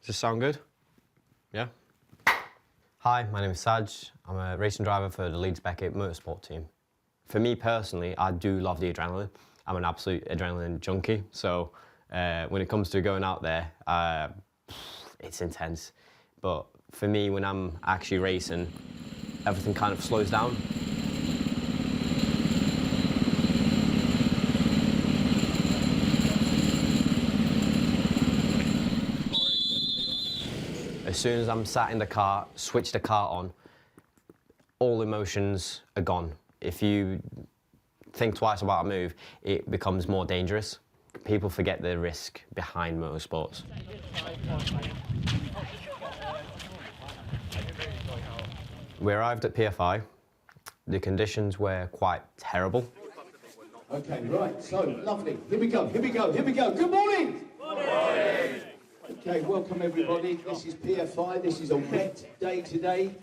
Does this sound good? Yeah? Hi, my name is Saj. I'm a racing driver for the Leeds Beckett Motorsport team. For me personally, I do love the adrenaline. I'm an absolute adrenaline junkie, so when it comes to going out there, it's intense. But for me, when I'm actually racing, everything kind of slows down. As soon as I'm sat in the car, switch the car on, all emotions are gone. If you think twice about a move, it becomes more dangerous. People forget the risk behind motorsports. We arrived at PFI. The conditions were quite terrible. Okay, right, so lovely. Here we go, here we go, here we go. Good morning! Good morning! Okay, welcome everybody. This is PFI. This is a wet day today.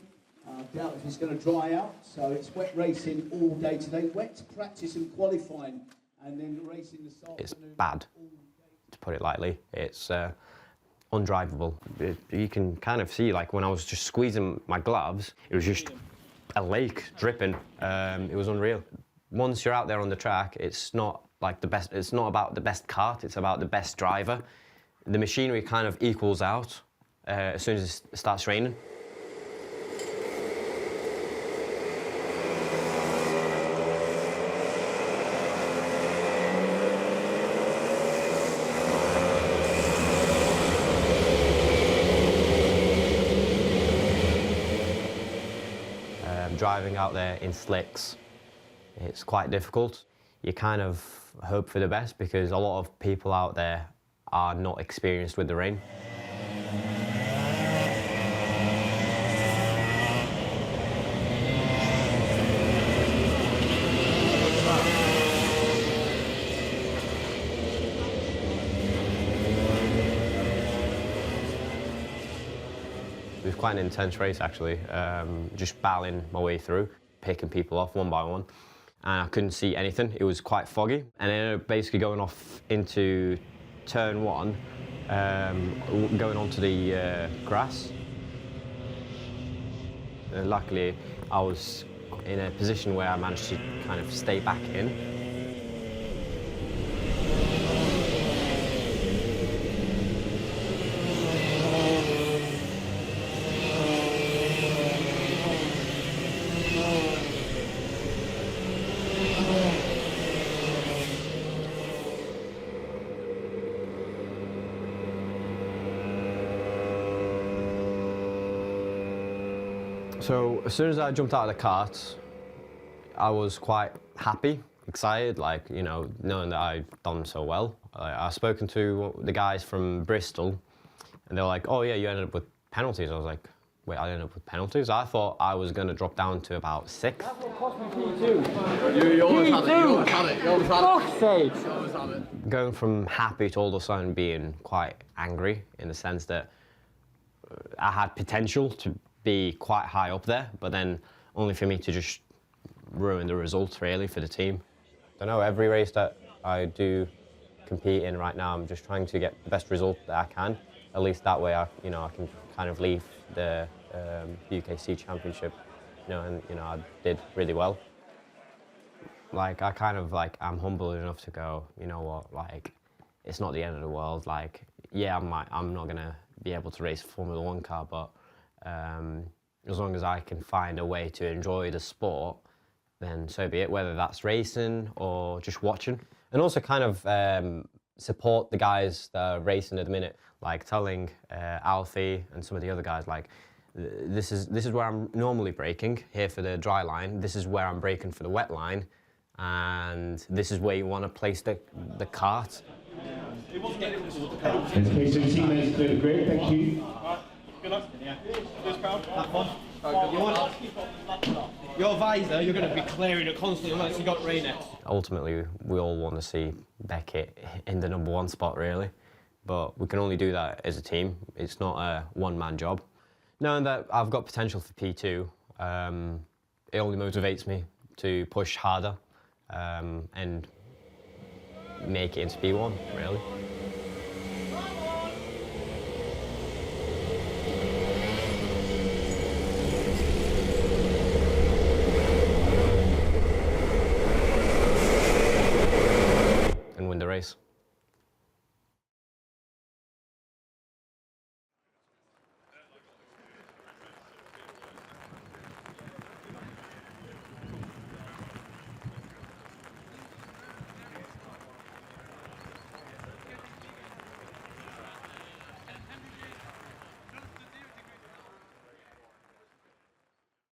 I doubt if it's going to dry out, so it's wet racing all day today. Wet practice and qualifying, and then racing this afternoon. It's bad, to put it lightly. It's undrivable. You can kind of see, like, when I was just squeezing my gloves, it was just a lake dripping. It was unreal. Once you're out there on the track, it's not like the best. It's not about the best kart. It's about the best driver. The machinery kind of equals out as soon as it starts raining. Driving out there in slicks, it's quite difficult. You kind of hope for the best because a lot of people out there are not experienced with the rain. It was quite an intense race, actually, just battling my way through, picking people off one by one, and I couldn't see anything. It was quite foggy, and then basically going off into turn one, going onto the grass. Luckily, I was in a position where I managed to kind of stay back in. So as soon as I jumped out of the kart, I was quite happy, excited, like, you know, knowing that I'd done so well. I've spoken to the guys from Bristol, and they were like, "Oh yeah, you ended up with penalties." I was like, "Wait, I ended up with penalties?" I thought I was going to drop down to about 6th. That's what cost me P2. You always had it, you always had it, you always had it. Fuck's sake! You always had it. Going from happy to all of a sudden being quite angry in the sense that I had potential to be quite high up there, but then only for me to just ruin the results really for the team. I don't know, every race that I do compete in right now, I'm just trying to get the best result that I can. At least that way I can kind of leave the UKC Championship, and I did really well. Like, I'm humble enough to go, you know what, like, it's not the end of the world. Like, yeah, I'm not gonna be able to race a Formula 1 car, but as long as I can find a way to enjoy the sport, then so be it, whether that's racing or just watching. And also kind of support the guys that are racing at the minute, like telling Alfie and some of the other guys, like, this is where I'm normally braking, here for the dry line, this is where I'm braking for the wet line, and this is where you want to place the kart. Okay, so teammates clear the grid, thank you. Good luck. Yeah. This crowd. Have fun. Your visor, you're going to be clearing it constantly unless you got rain next. Ultimately, we all want to see Beckett in the #1 spot, really. But we can only do that as a team. It's not a one-man job. Knowing that I've got potential for P2, it only motivates me to push harder and make it into P1, really.